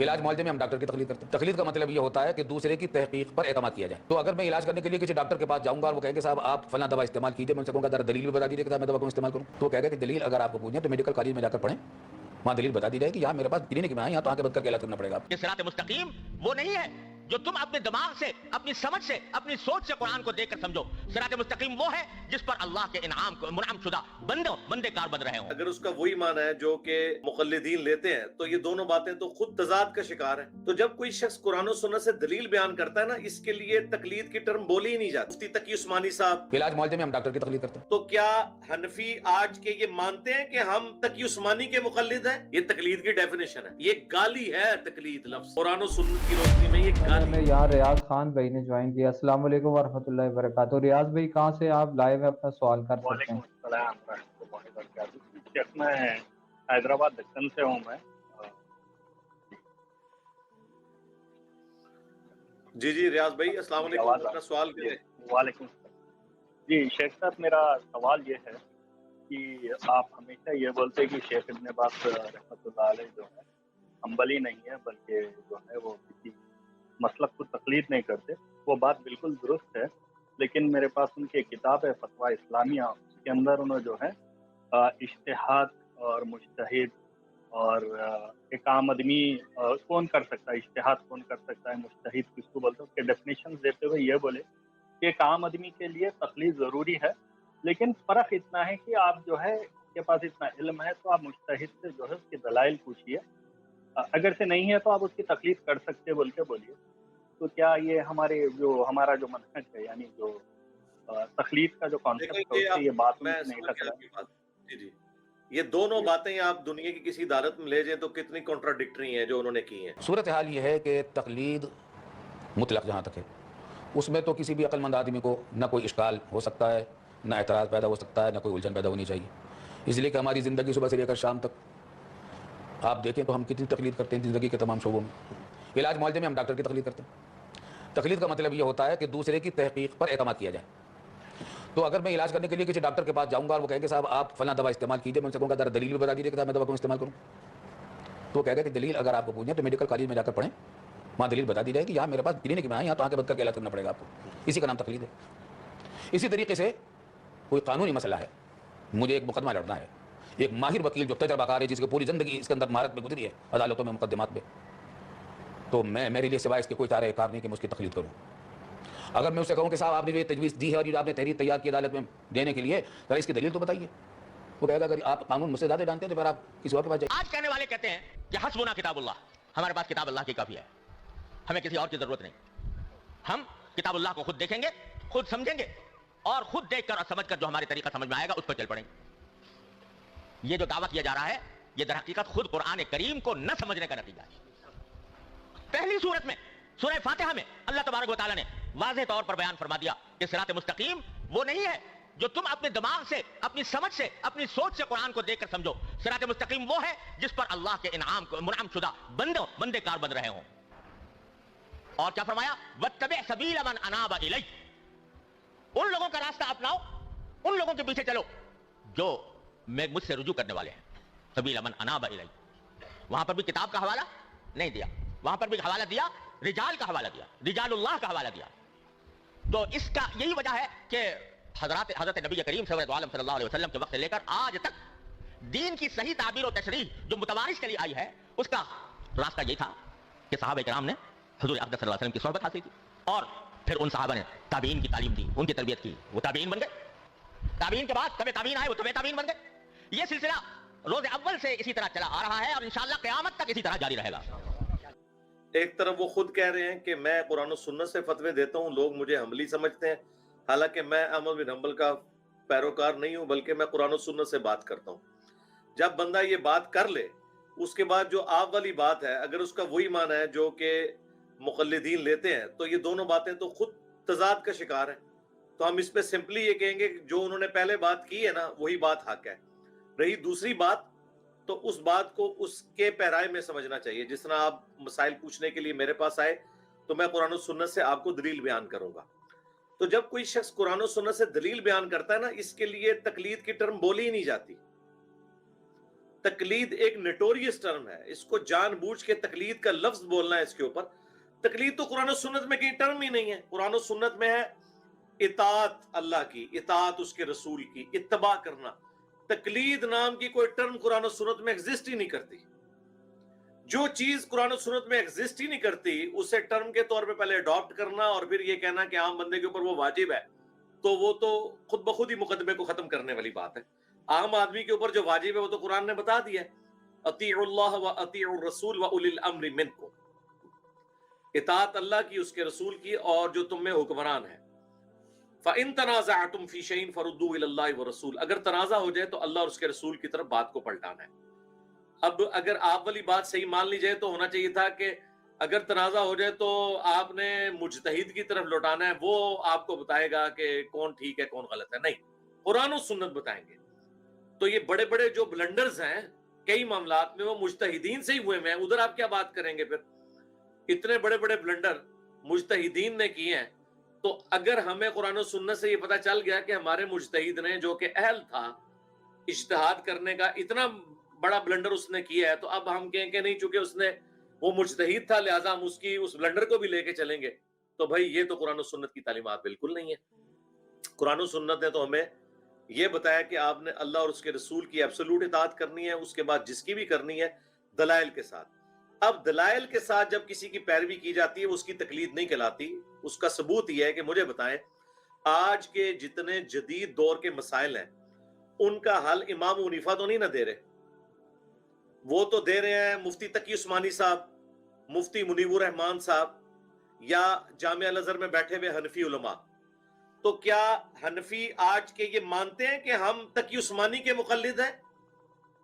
علاج معالجے میں ہم ڈاکٹر کی تقلید کرتے ہیں. تقلید کا مطلب یہ ہوتا ہے کہ دوسرے کی تحقیق پر اعتماد کیا جائے. تو اگر میں علاج کرنے کے لیے کسی ڈاکٹر کے پاس جاؤں گا اور وہ کہیں گے صاحب آپ فلاں دوا استعمال کیجیے, میں ان سے کہوں گا ذرا دلیل بھی بتا دیجیے کہ صاحب میں دوا کو استعمال کروں, تو وہ کہے گا کہ دلیل اگر آپ کو پوچھیں تو میڈیکل کالج میں جا کر پڑھیں, وہاں دلیل بتا دی جائے کہ یہاں میرے پاس کلینک میں آئے, یہاں تو آنکھیں بند کر کے علاج کرنا پڑے گا آپ. یہ صراط مستقیم وہ نہیں ہے جو تم اپنے دماغ سے, اپنی سمجھ سے, اپنی سوچ سے قرآن کو دیکھ کر سمجھو. صراط مستقیم وہ ہے جس پر اللہ کے انعام کو منعم شدہ بندے کار بن رہے ہوں. اگر اس کا وہی معنی ہے جو کہ مقلدین لیتے ہیں تو یہ دونوں باتیں تو خود تضاد کا شکار ہیں. تو جب کوئی شخص قرآن و سنت سے دلیل بیان کرتا ہے نا, اس کے لیے تقلید کی ٹرم بولی ہی نہیں جاتی. مفتی تقی عثمانی صاحب, علاج معالجے میں ہم ڈاکٹر کی تقلید کرتے ہیں. تو کیا حنفی آج کے یہ مانتے ہیں کہ ہم تقی عثمانی کے مقلد ہیں؟ یہ تقلید کی ڈیفینیشن ہے, یہ گالی ہے. تقلید لفظ قرآن و سنت کی روشنی میں یہ گالی ہے. یہاں ریاض خان بھائی نے جوائن کیا. السلام علیکم ورحمۃ اللہ وبرکاتہ. ریاض بھائی کہاں سے آپ لائیو میں اپنا سوال کر سکتے ہیں؟ وعلیکم السلام ورحمۃ اللہ وبرکاتہ. شیخ میں حیدرآباد دکن سے ہوں. میں جی ریاض بھائی السلام علیکم, اپنا سوال کریں. وعلیکم السلام. جی شیخ صاحب, میرا سوال یہ ہے کہ آپ ہمیشہ یہ بولتے کہ شیخ ابن باز رحمۃ اللہ علیہ جو ہے حنبلی نہیں ہے, بلکہ جو ہے وہ کسی مسلک کو تقلید نہیں کرتے. وہ بات بالکل درست ہے, لیکن میرے پاس ان کی کتاب ہے فتویٰ اسلامیہ, اس کے اندر انہوں جو ہے اجتہاد اور مجتہد اور ایک عام آدمی کون کر سکتا ہے, اجتہاد کون کر سکتا ہے, مجتہد کس کو بولتے ہیں, اس کے ڈیفینیشن دیتے ہوئے یہ بولے کہ ایک عام آدمی کے لیے تقلید ضروری ہے, لیکن فرق اتنا ہے کہ آپ جو ہے کے پاس اتنا علم ہے تو آپ مجتہد سے جو ہے اس کے دلائل پوچھیے, اگر سے نہیں ہے تو آپ اس کی تقلید کر سکتے بول کے بولیے. تو کیا یہ ہمارا جو منہج ہے, یعنی جو تقلید کا جو کانسیپٹ ہے, یہ بات نہیں کرتا. جی یہ دونوں باتیں آپ دنیا کی کسی عدالت میں لے جائیں تو کتنی کنٹراڈکٹری ہیں جو انہوں نے کی ہیں. صورتحال یہ ہے کہ تقلید مطلق جہاں تک ہے, اس میں تو کسی بھی عقل مند آدمی کو نہ کوئی اشکال ہو سکتا ہے, نہ اعتراض پیدا ہو سکتا ہے, نہ کوئی الجھن پیدا ہونی چاہیے. اس لیے کہ ہماری زندگی صبح سے لے کر شام تک آپ دیکھیں تو ہم کتنی تقلید کرتے ہیں زندگی کے تمام شعبوں میں. علاج معالجے میں ہم ڈاکٹر کی تقلید کرتے ہیں. تقلید کا مطلب یہ ہوتا ہے کہ دوسرے کی تحقیق پر اعتماد کیا جائے. تو اگر میں علاج کرنے کے لیے کسی ڈاکٹر کے پاس جاؤں گا اور وہ کہیں گے صاحب آپ فلاں دوا استعمال کیجیے, میں ان سے کہوں گا ذرا دلیل بھی بتا دیجیے کہ صاحب میں دوا کو استعمال کروں, تو وہ کہے گا کہ دلیل اگر آپ کو پوچھیں تو میڈیکل کالج میں جا کر پڑھیں, وہاں دلیل بتا دی جائے کہ یہاں میرے پاس کلینک میں آئے, یہاں تو آنکھیں بند کر کے علاج کرنا پڑے گا آپ کو. اسی کا نام تقلید ہے. اسی طریقے سے کوئی قانونی مسئلہ ہے, مجھے ایک مقدمہ لڑنا ہے, ایک ماہر وکیل جو تجربہ کار ہے, جس کی پوری زندگی اس کے اندر مہارت میں گزری ہے عدالتوں میں مقدمات میں, تو میرے لیے سوائے اس کے کوئی چارہ کار نہیں کہ میں اس کی تقلید کروں. اگر میں اسے کہوں کہ صاحب آپ نے جو یہ تجویز دی ہے اور جو آپ نے تحریر تیار کی عدالت میں دینے کے لیے, ذرا اس کی دلیل تو بتائیے, وہ کہے گا اگر آپ قانون مجھ سے زیادہ جانتے ہیں تو پھر آپ کسی اور کے پاس جائیے. آج کہنے والے کہتے ہیں کہ حسبنا کتاب اللہ, ہمارے پاس کتاب اللہ کی کافی ہے, ہمیں کسی اور کی ضرورت نہیں. ہم کتاب اللہ کو خود دیکھیں گے, خود سمجھیں گے, اور خود دیکھ کر اور سمجھ کر جو ہمارے طریقہ سمجھ میں آئے گا اس پر چل پڑیں گے. یہ جو دعویٰ کیا جا رہا ہے یہ در حقیقت خود قرآن کریم کو نہ سمجھنے کا نتیجہ ہے. پہلی صورت میں سورہ فاتحہ میں اللہ تبارک و تعالیٰ نے واضح طور پر بیان فرما دیا کہ صراط مستقیم وہ نہیں ہے جو تم اپنے دماغ سے, اپنی سمجھ سے, اپنی سوچ سے قرآن کو دیکھ کر سمجھو. صراط مستقیم وہ ہے جس پر اللہ کے انعام کو منعم شدہ بندے کار بن رہے ہوں. اور کیا فرمایا, واتبع سبیل من اناب الی, ان لوگوں کا راستہ اپناؤ, ان لوگوں کے پیچھے چلو جو مجھ سے رجوع کرنے والے ہیں. سبیل من اناب الی, وہاں پر بھی کتاب کا حوالہ نہیں دیا, وہاں پر بھی حوالہ دیا رجال کا حوالہ دیا, رجال اللہ کا حوالہ دیا. تو اس کا یہی وجہ ہے کہ حضرت نبی کریم صلی اللہ علیہ وسلم کے وقت سے لے کر آج تک دین کی صحیح تعبیر و تشریح جو متوارث چلی آئی ہے, اس کا راستہ یہی تھا کہ صحابہ کرام نے حضور اقدس صلی اللہ علیہ وسلم کی صحبت حاصل کی, اور پھر ان صحابہ نے تابعین کی تعلیم دی, ان کی تربیت کی, وہ تابعین بن گئے. تابعین کے بعد تبع تابعین آئے, وہ تبع تابعین بن گئے. یہ سلسلہ روز اول سے اسی طرح چلا آ رہا ہے اور انشاءاللہ قیامت تک اسی طرح جاری رہے گا. ایک طرف وہ خود کہہ رہے ہیں کہ میں قرآن و سنت سے فتوے دیتا ہوں, لوگ مجھے حنبلی سمجھتے ہیں, حالانکہ میں احمد بن حنبل کا پیروکار نہیں ہوں, بلکہ میں قرآن و سنت سے بات کرتا ہوں. جب بندہ یہ بات کر لے, اس کے بعد جو آپ والی بات ہے, اگر اس کا وہی معنی ہے جو کہ مقلدین لیتے ہیں, تو یہ دونوں باتیں تو خود تضاد کا شکار ہیں. تو ہم اس پہ سمپلی یہ کہیں گے کہ جو انہوں نے پہلے بات کی ہے نا, وہی بات حق ہے. رہی دوسری بات, تو اس بات کو اس کے پیرائے میں سمجھنا چاہیے. جس طرح آپ مسائل پوچھنے کے لیے میرے پاس آئے تو میں قرآن و سنت سے آپ کو دلیل بیان کروں گا. تو جب کوئی شخص قرآن و سنت سے دلیل بیان کرتا ہے نا, اس کے لیے تقلید کی ٹرم بولی ہی نہیں جاتی. तकलीद एक नोटोरियस टर्म है, इसको जानबूझ के तकलीद का लफ्ज बोलना है इसके ऊपर। तकलीद तो कुरान और सुन्नत में कहीं टर्म ही नहीं है। कुरान और सुन्नत में है इताअत अल्लाह की, इताअत उसके रसूल की, इत्तबा करना। तकलीद नाम की कोई टर्म कुरान और सुन्नत में एग्जिस्ट ही नहीं करती। जो चीज कुरान और सुन्नत में एग्जिस्ट ही नहीं करती उसे टर्म के तौर पे पहले अडॉप्ट करना और फिर ये कहना कि आम बंदे के ऊपर वो वाजिब है, तो वो तो खुद ब खुद ही मुकदमे को खत्म करने वाली बात है। आम आदमी के ऊपर जो वाजिब है वो तो कुरान ने बता दिया है, अतीउल्लाह व अतीउर रसूल व उलिल अम्रि मिनकुम, इताअत अल्लाह की, उसके रसूल की, और जो तुम में हुक्मरान है। फ़इन तनाज़अतुम फ़ी शैइन फरुद्दू इलल्लाहि व रसूल, अगर तनाज़ा हो जाए तो अल्लाह और उसके रसूल की तरफ बात को पलटाना है। अब अगर आप वाली बात सही मान ली जाए तो होना चाहिए था कि अगर तनाज़ा हो जाए तो आपने मुजतहिद की तरफ लौटाना है, वो आपको बताएगा कि कौन ठीक है कौन गलत है। नहीं, कुरान और सुन्नत बताएंगे। तो ये बड़े बड़े जो ब्लंडर्स हैं कई मामलात में वो मुजतहिदीन से ही हुए हैं, उधर आप क्या बात करेंगे फिर? इतने बड़े बड़े ब्लंडर मुजतहिदीन ने किए हैं, तो अगर हमें कुरान और सुन्नत से ये पता चल गया कि हमारे मुजतहिद ने जो कि अहल था इज्तिहाद करने का, इतना बड़ा ब्लंडर उसने किया है, तो अब हम कहें कि नहीं चूंकि उसने वो मुजतहिद था लिहाजा हम उसकी उस ब्लंडर को भी लेके चलेंगे, तो भाई ये तो कुरान और सुन्नत की तालीमात बिल्कुल नहीं है। कुरान और सुन्नत ने तो हमें ये बताया कि आपने अल्लाह और उसके रसूल की एब्सोल्यूट इताअत करनी है, उसके बाद जिसकी भी करनी है दलाइल के साथ। अब दलाइल के साथ जब किसी की पैरवी की जाती है उसकी तकलीद नहीं कहलाती। उसका सबूत यह है कि मुझे बताएं आज के जितने जदीद दौर के मसाइल हैं उनका हल इमाम हनीफा तो नहीं ना दे रहे, वो तो दे रहे हैं मुफ्ती तकी उस्मानी साहब, मुफ्ती मुनीबुर रहमान साहब या जामिया अल-अज़हर में बैठे हुए हनफी उलमा। तो क्या हनफी आज के ये मानते हैं कि हम तकी उस्मानी के मुक़ल्लिद हैं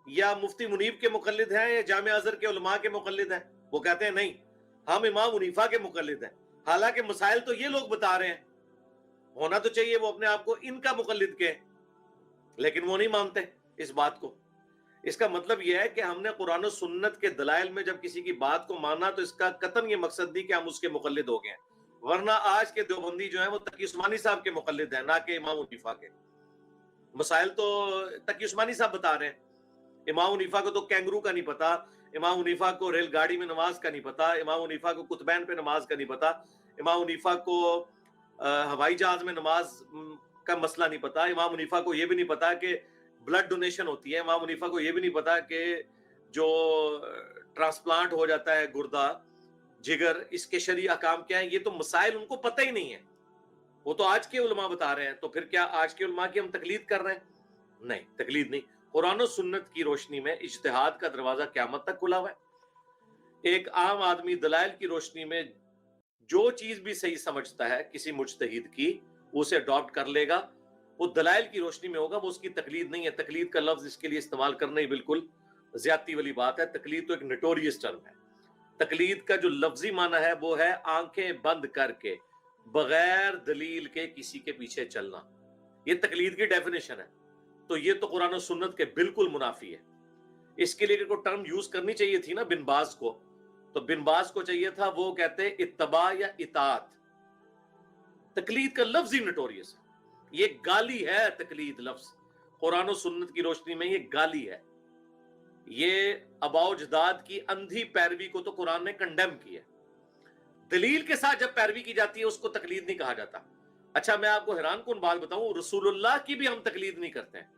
या मुफ्ती मुनीब के मुक़ल्लिद हैं या जामिया अज़हर के उलमा के मुक़ल्लिद हैं? वो कहते हैं नहीं, हम इमाम हनीफा के मुक़ल्लिद हैं। हालांकि मसाइल तो ये लोग बता रहे हैं, होना तो चाहिए वो अपने आप को इनका मुक़ल्लिद के, लेकिन वो नहीं मानते इस बात को। इसका मतलब यह है कि हमने कुरान और सुन्नत के दलाइल में जब किसी की बात को माना तो इसका कतन ये मकसद नहीं कि हम उसके मुक़ल्लिद हो गए हैं, वरना आज के देवबंदी जो है वो तकी उस्मानी साहब के मुक़ल्लिद हैं ना कि इमाम हनीफा के। मसाइल तो तकी उस्मानी साहब बता रहे हैं, इमाम हनीफा को तो कैंगरू का नहीं पता, इमाम हनीफा को रेलगाड़ी में नमाज का नहीं पता, इमाम हनीफा को कुतबैन पे नमाज का नहीं पता, इमाम हनीफा को हवाई जहाज में नमाज का मसला नहीं पता, इमाम हनीफा को यह भी नहीं पता कि ब्लड डोनेशन होती है, इमाम हनीफा को यह भी नहीं पता कि जो ट्रांसप्लांट हो जाता है गुर्दा जिगर, इसके शरई अहकाम क्या है, ये तो मसाइल उनको पता ही नहीं है। वो तो आज के उलमा बता रहे हैं, तो फिर क्या आज के उलमा की हम तकलीद कर रहे हैं? नहीं, तकलीद नहीं। कुरान और सुन्नत की रोशनी में इज्तिहाद का दरवाजा क़यामत तक खुला हुआ है। एक आम आदमी दलाइल की रोशनी में जो चीज भी सही समझता है किसी मुजतहिद की उसे अडॉप्ट कर लेगा, वो दलाइल की रोशनी में होगा, वो उसकी तकलीद नहीं है। तकलीद का लफ्ज इसके लिए इस्तेमाल करना ही बिल्कुल ज्यादती वाली बात है। तकलीद तो एक नोटोरियस टर्म है। तकलीद का जो लफ्जी माना है वो है आंखें बंद करके बगैर दलील के किसी के पीछे चलना, ये तकलीद की डेफिनेशन है। तो ये तो कुरान और सुन्नत के बिल्कुल मुनाफी है। इसके लिए कोई टर्म यूज करनी चाहिए थी ना बिन बाज को, तो बिन बाज को चाहिए था वो कहते इत्तबा या इताअत। तकलीद का लफ्ज ही नोटोरियस है, ये गाली है। तकलीद लफ्ज कुरान और सुन्नत की रोशनी में ये गाली है। ये अबाउजदाद की अंधी पैरवी को तो कुरान ने कंडेम किया। दलील के साथ जब पैरवी की जाती है उसको तकलीद नहीं कहा जाता। अच्छा, मैं आपको हैरान कुन बात बताऊं, रसूलुल्लाह की भी हम तकलीद नहीं करते हैं।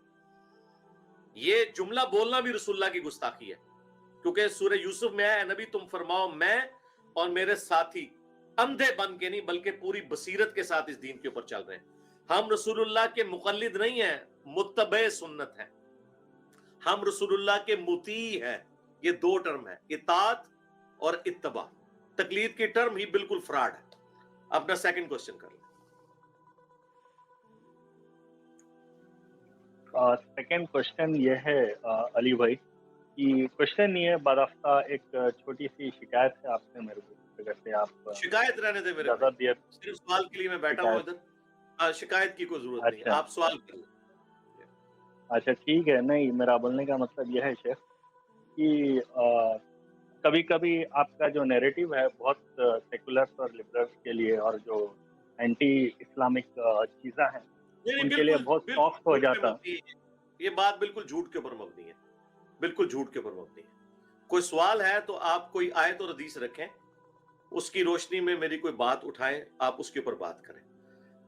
ये जुमला बोलना भी रसूलुल्लाह की गुस्ताखी है, क्योंकि सूरह यूसुफ में है, नबी तुम फरमाओ मैं और मेरे साथी अंधे बन के नहीं बल्कि पूरी बसीरत के साथ इस दीन के ऊपर चल रहे हैं। हम रसूलुल्लाह के मुक़ल्लिद नहीं है, मुत्तबे सुन्नत है। हम रसूलुल्लाह के मुती है। ये दो टर्म है, इताअत और इत्तबा। तकलीद की टर्म ही बिल्कुल फ्रॉड है। अपना सेकंड क्वेश्चन कर लें। सेकंड क्वेश्चन ये है अली भाई कि क्वेश्चन ये है, बादफ्ता एक छोटी सी शिकायत है आपसे मेरे को, अगर से आप शिकायत रहने दे मेरे ज़्यादा देर, सिर्फ सवाल के लिए मैं बैठा हूं इधर। शिकायत की कोई जरूरत नहीं है, आप सवाल कर लें। अच्छा ठीक है। नहीं, मेरा बोलने का मतलब यह है शेख कि कभी कभी आपका जो नैरेटिव है बहुत सेकुलर्स और लिबरल्स के लिए और जो एंटी इस्लामिक चीज़ें हैं उनके लिए बहुत सॉफ्ट हो जाता है। ये बात बिल्कुल झूठ के ऊपर मबनी है। बिल्कुल झूठ के ऊपर मबनी है। कोई सवाल है तो आप कोई आयत और हदीस रखें, उसकी रोशनी में मेरी कोई बात उठाएं, आप उसके ऊपर बात करें।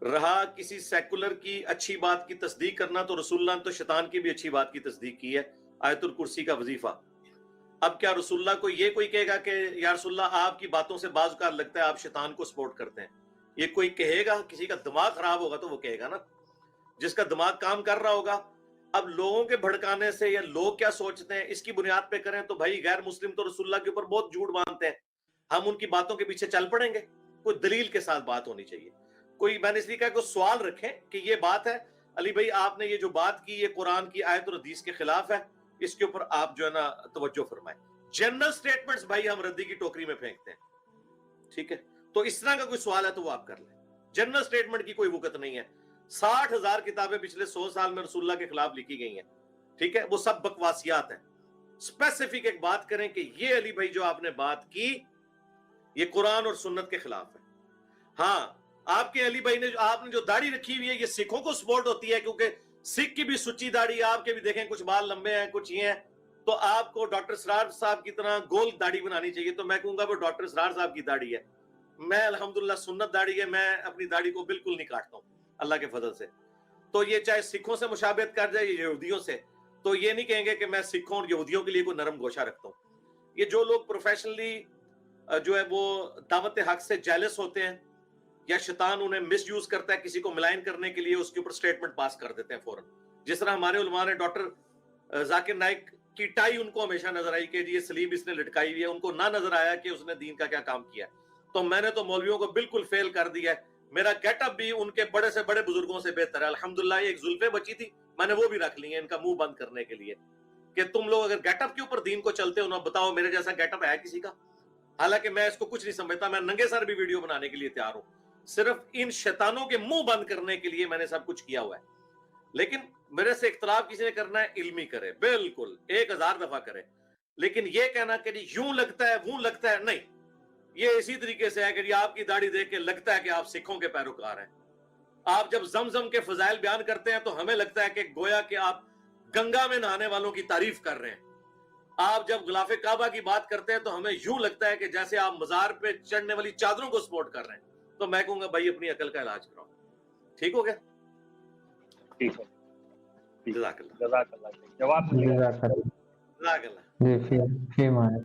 रहा किसी सेकुलर की अच्छी बात की तस्दीक करना, तो रसूलुल्लाह ने तो शैतान की भी अच्छी बात की तस्दीक की है, आयतुल कुर्सी का वजीफा। अब क्या रसूलुल्लाह को ये कोई कहेगा कि या रसूलुल्लाह आपकी बातों से बाज़ औक़ात लगता है आप शैतान को सपोर्ट करते हैं? ये कोई कहेगा? किसी का दिमाग खराब होगा तो वो कहेगा ना, जिसका दिमाग काम कर रहा होगा। अब लोगों के भड़काने से या लोग क्या सोचते हैं इसकी बुनियाद पे करें तो भाई गैर मुस्लिम तो रसूलुल्लाह के ऊपर बहुत झूठ बांधते हैं, हम उनकी बातों के पीछे चल पड़ेंगे? कोई दलील के साथ बात होनी चाहिए। कोई, मैंने इसलिए कहा, कोई सवाल रखें कि ये बात है अली भाई आपने ये जो बात की ये कुरान की आयत और हदीस के खिलाफ है, इसके ऊपर आप जो है ना तवज्जो फरमाएं। जनरल स्टेटमेंट्स भाई हम रद्दी की टोकरी में फेंकते हैं, ठीक है? तो इस तरह का कोई सवाल है तो वो आप कर लें। जनरल स्टेटमेंट की कोई वक़्त नहीं है। 60,000 किताबें पिछले 100 साल में रसूलुल्लाह के खिलाफ लिखी गई हैं, ठीक है? वो सब बकवासियात हैं। स्पेसिफिक एक बात करें कि ये अली भाई जो आपने बात की ये कुरान और सुन्नत के खिलाफ है। हाँ, आपके अली भाई ने आपने जो दाढ़ी रखी हुई है ये सिखों को सपोर्ट होती है, क्योंकि सिख की भी सुच्ची दाढ़ी है, आपके भी देखें कुछ बाल लंबे हैं कुछ ये हैं, तो आपको डॉक्टर सरार साहब की तरह गोल दाढ़ी बनानी चाहिए। तो मैं कहूंगा वो डॉक्टर सरार साहब की दाढ़ी है। मैं अल्हम्दुलिल्लाह सुन्नत दाढ़ी है, मैं अपनी दाढ़ी को बिल्कुल नहीं काटता हूँ अल्लाह के फजल से। तो ये चाहे सिखों से मुशाबहत कर जाए यहूदियों से, तो ये नहीं कहेंगे कि मैं सिखों और यहूदियों के लिए कोई नरम गोशा रखता हूँ। ये जो लोग प्रोफेशनली जो है वो दावत हक से जेलस होते हैं या शैतान उन्हें मिस यूज करता है किसी को मिलाइन करने के लिए, उसके ऊपर स्टेटमेंट पास कर देते हैं फौरन। जिस तरह हमारे उलमा ने डॉक्टर जाकिर नाइक की टाई उनको हमेशा नजर आई कि ये सलीब इसने लटकाई हुई है, उनको ना नजर आया कि उसने दीन का क्या काम किया। तो मैंने तो मौलवियों को बिल्कुल फेल कर दिया है। मेरा गेटअप भी उनके बड़े से बड़े बुजुर्गों से बेहतर है अल्हम्दुलिल्लाह। एक जुल्फे बची थी, मैंने वो भी रख ली है इनका मुंह बंद करने के लिए कि तुम लोग अगर गेटअप के ऊपर दीन को चलते हो ना, बताओ मेरे जैसा गेटअप है किसी का? हालांकि मैं इसको कुछ नहीं समझता, मैं नंगे सर भी वीडियो बनाने के लिए तैयार हूं। सिर्फ इन शैतानों के मुंह बंद करने के लिए मैंने सब कुछ किया हुआ है। लेकिन मेरे से इख्तलाफ किसी ने करना है इल्मी करे, बिल्कुल 1000 दफा करे, लेकिन ये कहना कि जी यूं लगता है वो लगता है, नहीं। ये इसी तरीके से है कि आपकी दाढ़ी देख के लगता है कि आप सिखों के पैरोकार हैं। आप जब जमजम के फजाइल बयान करते हैं तो हमें लगता है कि गोया कि आप गंगा में नहाने वालों की तारीफ कर रहे हैं। आप जब गुलाफे काबा की बात करते हैं तो हमें यूं लगता है कि जैसे आप मजार पे चढ़ने वाली चादरों को सपोर्ट कर रहे हैं। तो मैं कहूंगा भाई अपनी अकल का इलाज कराओ। ठीक हो गया? ठीक है, जज़ाकल्लाह। जज़ाकल्लाह। जवाब जज़ाकल्लाह। जज़ाकल्लाह। जी, फी माने।